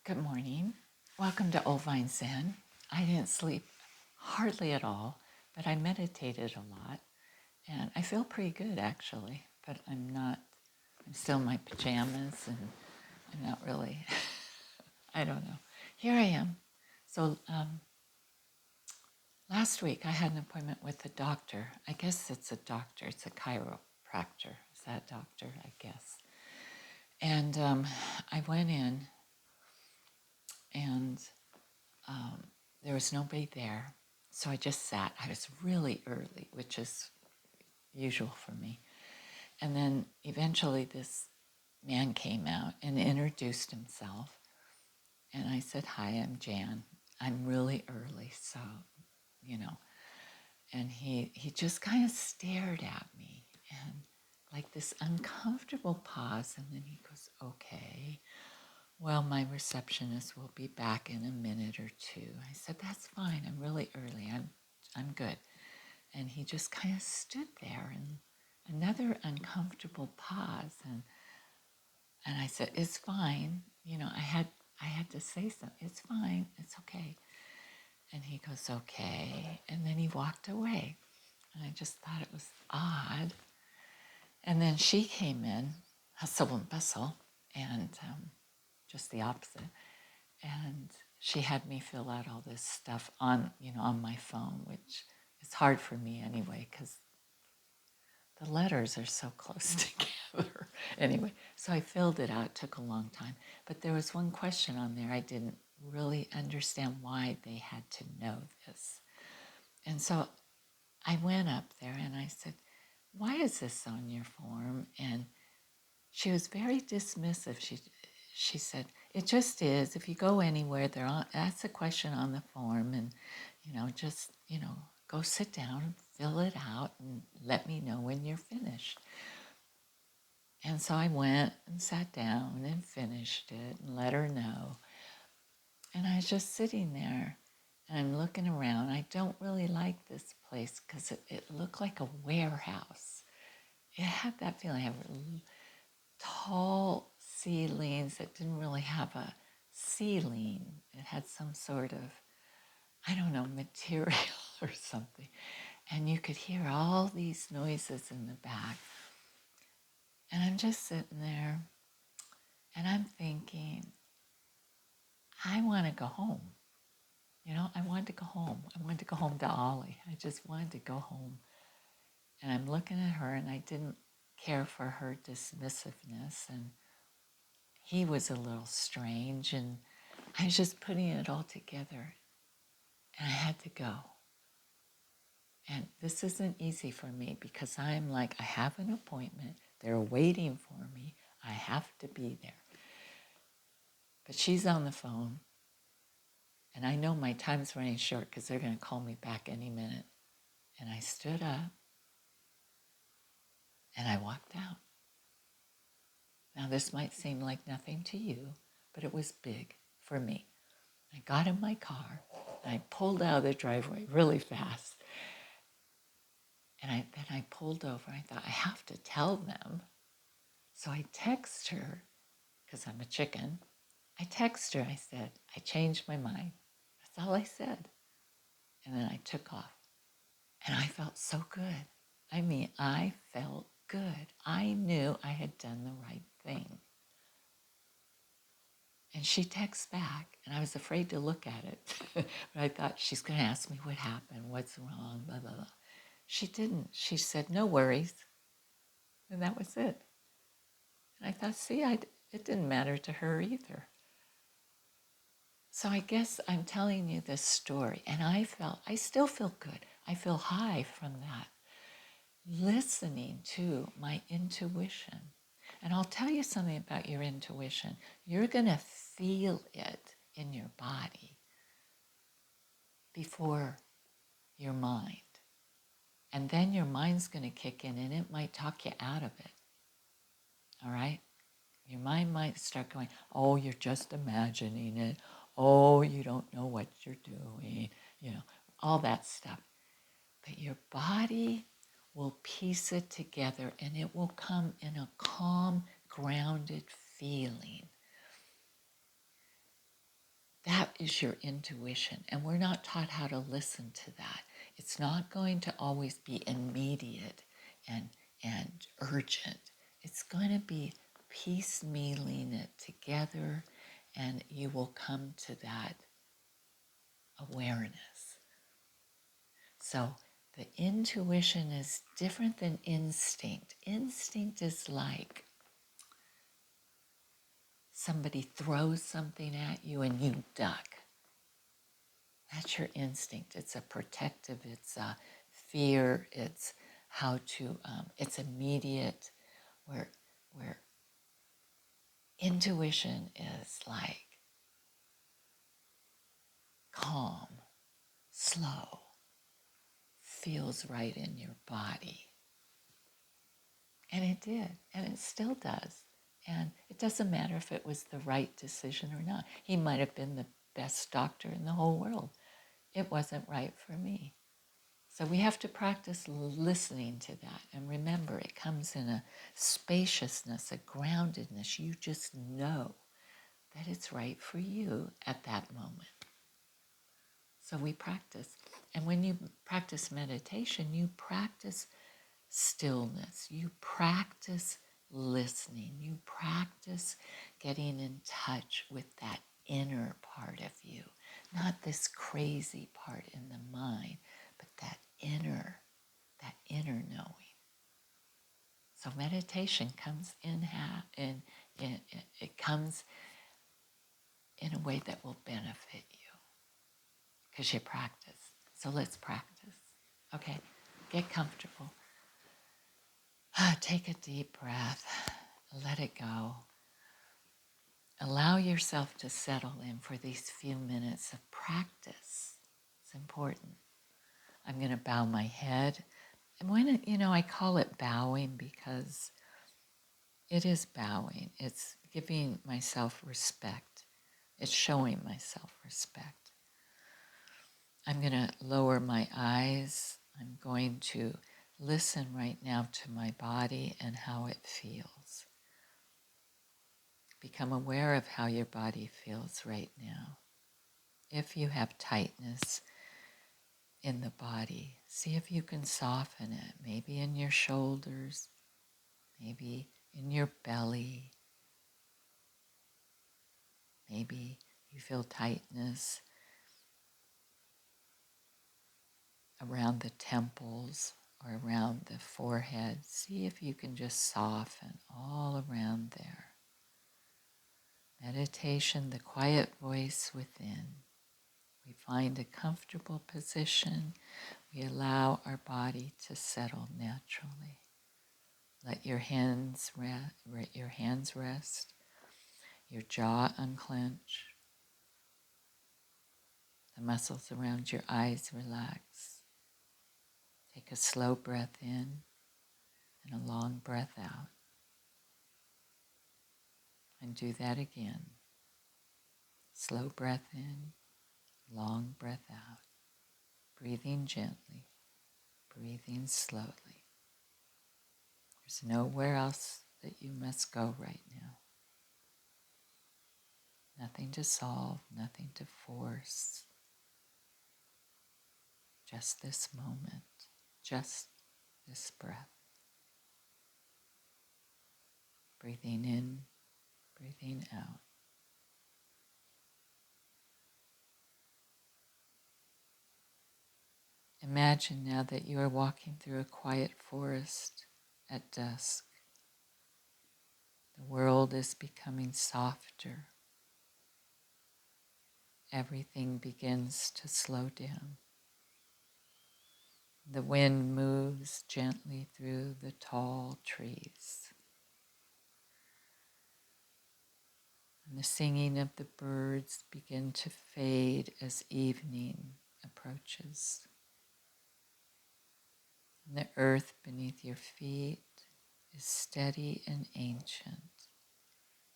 Good morning. Welcome to Old Vine Zen. I didn't sleep hardly at all, but I meditated a lot and I feel pretty good actually, but I'm still in my pajamas and I'm not really, I don't know. Here I am. So last week I had an appointment with a doctor. I guess it's a doctor, it's a chiropractor. Is that a doctor? I guess. And I went in and there was nobody there. So I just sat. I was really early, which is usual for me. And then eventually this man came out and introduced himself. And I said, "Hi, I'm Jan. I'm really early, so, you know." And he just kind of stared at me and like this uncomfortable pause. And then he goes, "Okay. Well, my receptionist will be back in a minute or two." I said, "That's fine. I'm really early. I'm good." And he just kind of stood there and another uncomfortable pause and I said, "It's fine." I had to say something. "It's fine. It's okay." And he goes, "Okay." And then he walked away. And I just thought it was odd. And then she came in, hustle and bustle, and just the opposite. And she had me fill out all this stuff on my phone, which is hard for me anyway, because the letters are so close together. Anyway, so I filled it out. It took a long time. But there was one question on there I didn't really understand why they had to know this. And so I went up there and I said, "Why is this on your form?" And she was very dismissive. She said, "It just is. If you go anywhere, that's a question on the form, and just go sit down and fill it out, and let me know when you're finished." And so I went and sat down and finished it and let her know. And I was just sitting there and I'm looking around. I don't really like this place because it looked like a warehouse. It had that feeling. I have tall ceilings that didn't really have a ceiling. It had some sort of, I don't know, material or something. And you could hear all these noises in the back. And I'm just sitting there and I'm thinking, I want to go home. I wanted to go home. I wanted to go home to Ollie. I just wanted to go home. And I'm looking at her and I didn't care for her dismissiveness. And he was a little strange. And I was just putting it all together. And I had to go. And this isn't easy for me because I'm like, I have an appointment. They're waiting for me. I have to be there. But she's on the phone. And I know my time's running short because they're going to call me back any minute. And I stood up and I walked out. Now, this might seem like nothing to you, but it was big for me. I got in my car and I pulled out of the driveway really fast. And then I pulled over and I thought, I have to tell them. So I text her, because I'm a chicken. I text her, I said, "I changed my mind." That's all I said. And then I took off. And I felt so good. I mean, I felt good. I knew I had done the right thing. And she texts back, and I was afraid to look at it. But I thought, she's going to ask me what happened, what's wrong, blah, blah, blah. She didn't. She said, "No worries." And that was it. And I thought, see, it didn't matter to her either. So I guess I'm telling you this story, and I still feel good. I feel high from that. Listening to my intuition. And I'll tell you something about your intuition. You're going to feel it in your body before your mind. And then your mind's going to kick in and it might talk you out of it. All right? Your mind might start going, "Oh, you're just imagining it. Oh, you don't know what you're doing." All that stuff. But your body will piece it together and it will come in a calm, grounded feeling. That is your intuition, and we're not taught how to listen to that. It's not going to always be immediate and, and urgent. It's going to be piecemealing it together, and you will come to that awareness. So the intuition is different than instinct. Instinct is like somebody throws something at you and you duck. That's your instinct. It's a protective, it's a fear, it's how to, it's immediate, where intuition is like calm, slow, feels right in your body. And it did, and it still does. And it doesn't matter if it was the right decision or not. He might have been the best doctor in the whole world. It wasn't right for me. So we have to practice listening to that. And remember, it comes in a spaciousness, a groundedness. You just know that it's right for you at that moment. So we practice. And when you practice meditation, you practice stillness. You practice listening. You practice getting in touch with that inner part of you, not this crazy part in the mind, but that inner knowing. So meditation comes it comes in a way that will benefit you because you practice. So let's practice. Okay, get comfortable. Take a deep breath. Let it go. Allow yourself to settle in for these few minutes of practice. It's important. I'm going to bow my head. And when I call it bowing because it is bowing. It's giving myself respect. It's showing myself respect. I'm going to lower my eyes. I'm going to listen right now to my body and how it feels. Become aware of how your body feels right now. If you have tightness in the body, see if you can soften it. Maybe in your shoulders, maybe in your belly. Maybe you feel tightness around the temples or around the forehead. See if you can just soften all around there. Meditation, the quiet voice within. We find a comfortable position. We allow our body to settle naturally. Let your hands rest, your jaw unclench, the muscles around your eyes relax. Take a slow breath in and a long breath out. And do that again. Slow breath in, long breath out. Breathing gently, breathing slowly. There's nowhere else that you must go right now. Nothing to solve, nothing to force. Just this moment, just this breath. Breathing in, breathing out. Imagine now that you are walking through a quiet forest at dusk. The world is becoming softer. Everything begins to slow down. The wind moves gently through the tall trees. And the singing of the birds begin to fade as evening approaches. And the earth beneath your feet is steady and ancient,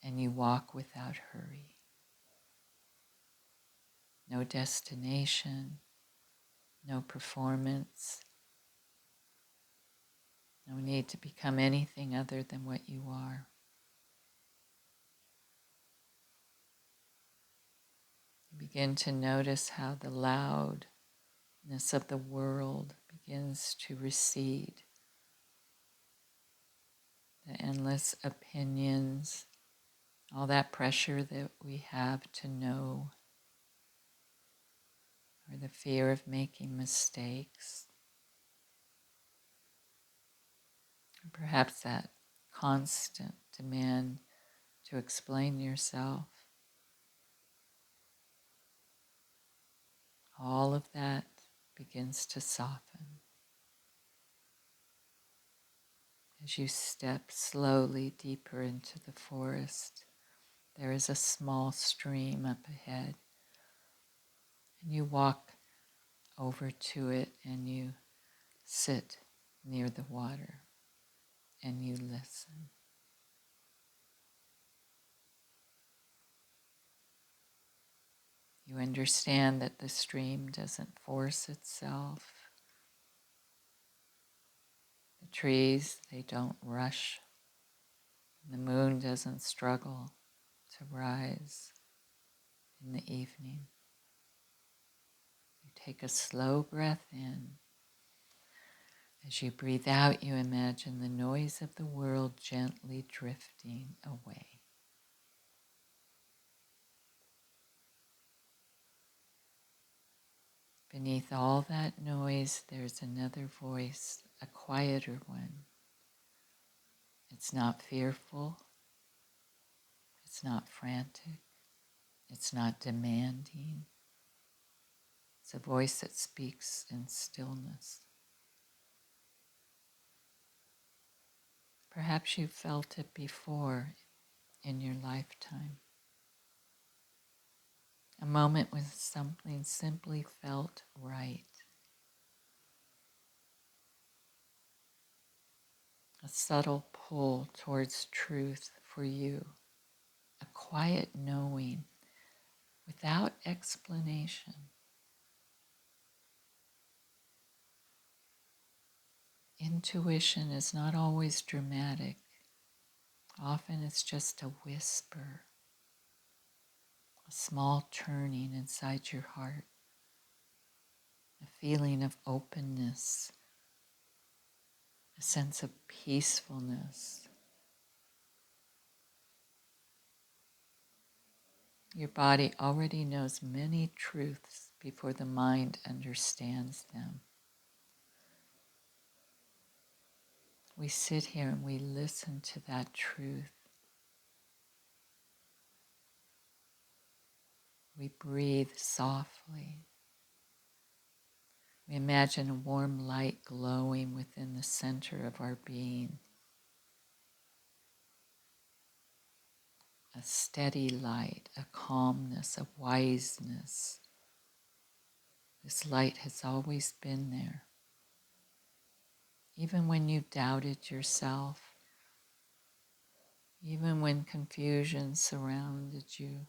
and you walk without hurry. No destination, no performance, no need to become anything other than what you are. You Begin to notice how the loudness of the world begins to recede. The endless opinions, all that pressure that we have to know, or the fear of making mistakes, or perhaps that constant demand to explain yourself. All of that begins to soften as you step slowly deeper into the forest. There is a small stream up ahead, and you walk over to it and you sit near the water and you listen. You understand that the stream doesn't force itself. The trees, they don't rush. The moon doesn't struggle to rise in the evening. You take a slow breath in. As you breathe out, you imagine the noise of the world gently drifting away. Beneath all that noise, there's another voice, a quieter one. It's not fearful. It's not frantic. It's not demanding. It's a voice that speaks in stillness. Perhaps you felt it before in your lifetime. A moment when something simply felt right. A subtle pull towards truth for you. A quiet knowing without explanation. Intuition is not always dramatic. Often it's just a whisper, a small turning inside your heart, a feeling of openness, a sense of peacefulness. Your body already knows many truths before the mind understands them. We sit here and we listen to that truth. We breathe softly. We imagine a warm light glowing within the center of our being. A steady light, a calmness, a wiseness. This light has always been there. Even when you doubted yourself, even when confusion surrounded you,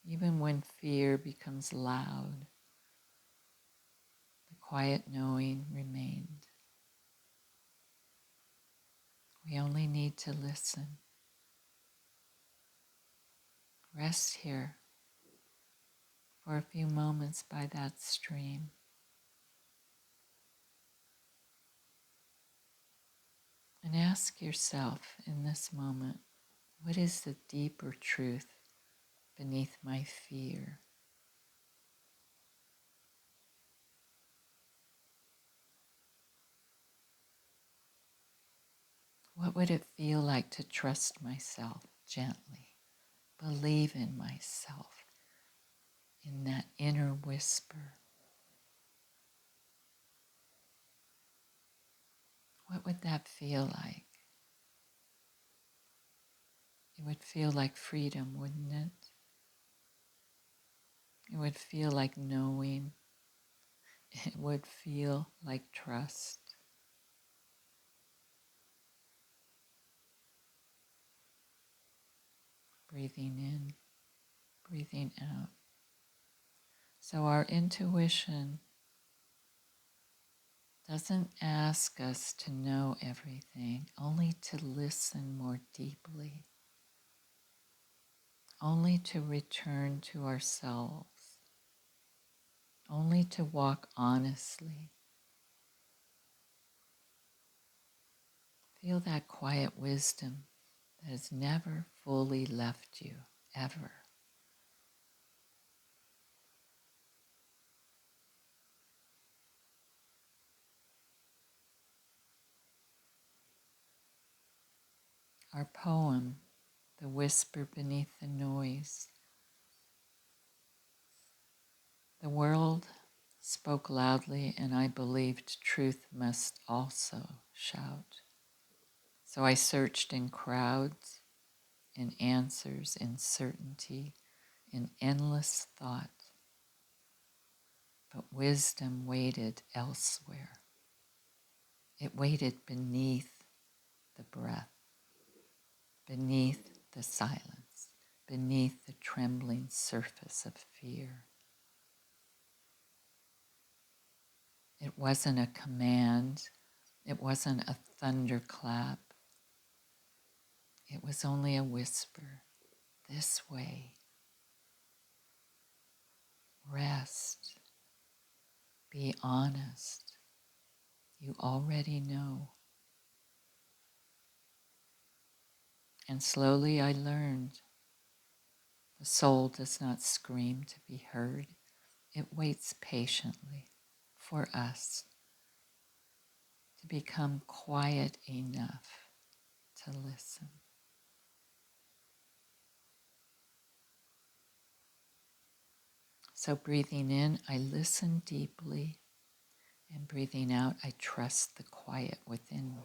even when fear becomes loud, the quiet knowing remained. We only need to listen. Rest here for a few moments by that stream. And ask yourself in this moment, what is the deeper truth beneath my fear? What would it feel like to trust myself gently, believe in myself, in that inner whisper? What would that feel like? It would feel like freedom, wouldn't it? It would feel like knowing. It would feel like trust. Breathing in, breathing out. So our intuition doesn't ask us to know everything, only to listen more deeply. only to return to ourselves, only to walk honestly. Feel that quiet wisdom that has never fully left you, ever. Our poem, The Whisper Beneath the Noise. The world spoke loudly, and I believed truth must also shout. So I searched in crowds, in answers, in certainty, in endless thought. But wisdom waited elsewhere. It waited beneath the breath, beneath the silence, beneath the trembling surface of fear. It wasn't a command. It wasn't a thunderclap. It was only a whisper. This way. Rest. Be honest. You already know. And slowly I learned the soul does not scream to be heard. It waits patiently for us to become quiet enough to listen. So breathing in, I listen deeply, and breathing out, I trust the quiet within me.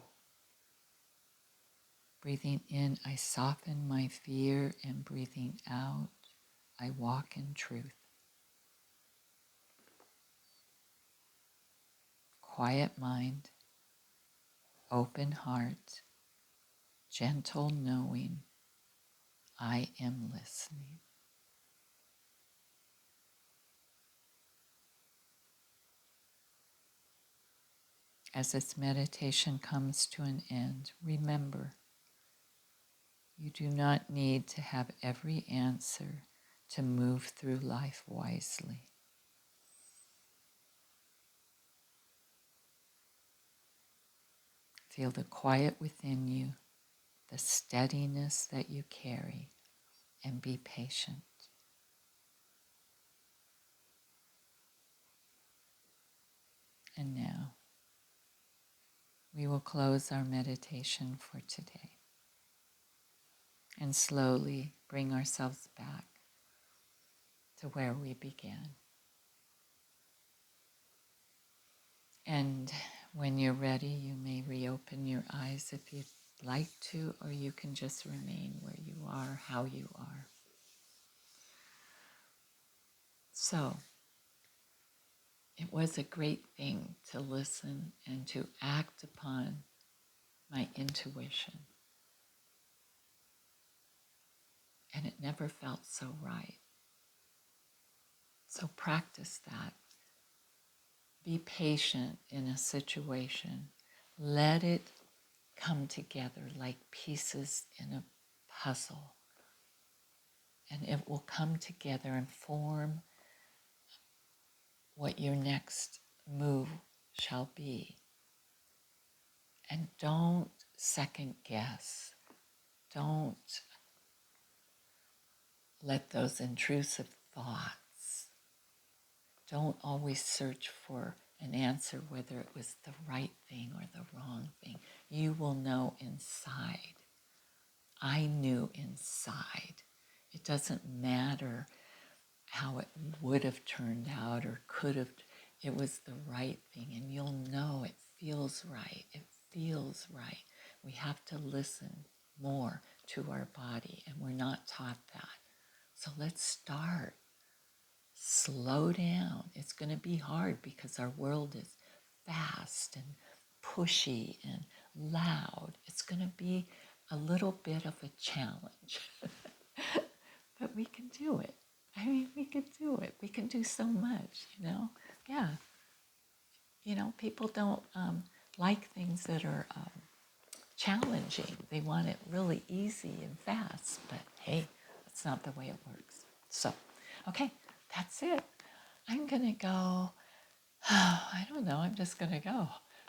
Breathing in, I soften my fear, and breathing out, I walk in truth. Quiet mind, open heart, gentle knowing, I am listening. As this meditation comes to an end, remember, you do not need to have every answer to move through life wisely. Feel the quiet within you, the steadiness that you carry, and be patient. And now, we will close our meditation for today and slowly bring ourselves back to where we began. And when you're ready, you may reopen your eyes if you'd like to, or you can just remain where you are, how you are. So, it was a great thing to listen and to act upon my intuition. And it never felt so right. So practice that. Be patient in a situation. Let it come together like pieces in a puzzle. And it will come together and form what your next move shall be. And don't second guess. Don't let those intrusive thoughts, don't always search for an answer whether it was the right thing or the wrong thing. You will know inside. I knew inside. It doesn't matter how it would have turned out or could have. It was the right thing, and you'll know it feels right. It feels right. We have to listen more to our body, and we're not taught that. So let's start. Slow down. It's going to be hard because our world is fast and pushy and loud. It's going to be a little bit of a challenge, but we can do it. I mean, we can do it. We can do so much, you know? Yeah. You know, people don't like things that are challenging. They want it really easy and fast, but hey, That's not the way it works. So, okay, that's it. I'm going to go. I don't know. I'm just going to go.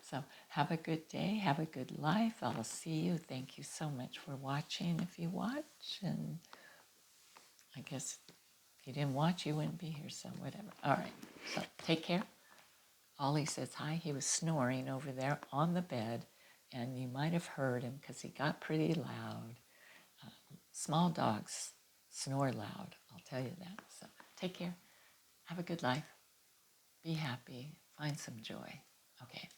So, have a good day. Have a good life. I'll see you. Thank you so much for watching if you watch. And I guess if you didn't watch, you wouldn't be here. So, whatever. All right. So, take care. Ollie says hi. He was snoring over there on the bed, and you might have heard him because he got pretty loud. Small dogs snore loud, I'll tell you that. So take care. Have a good life. Be happy. Find some joy. Okay.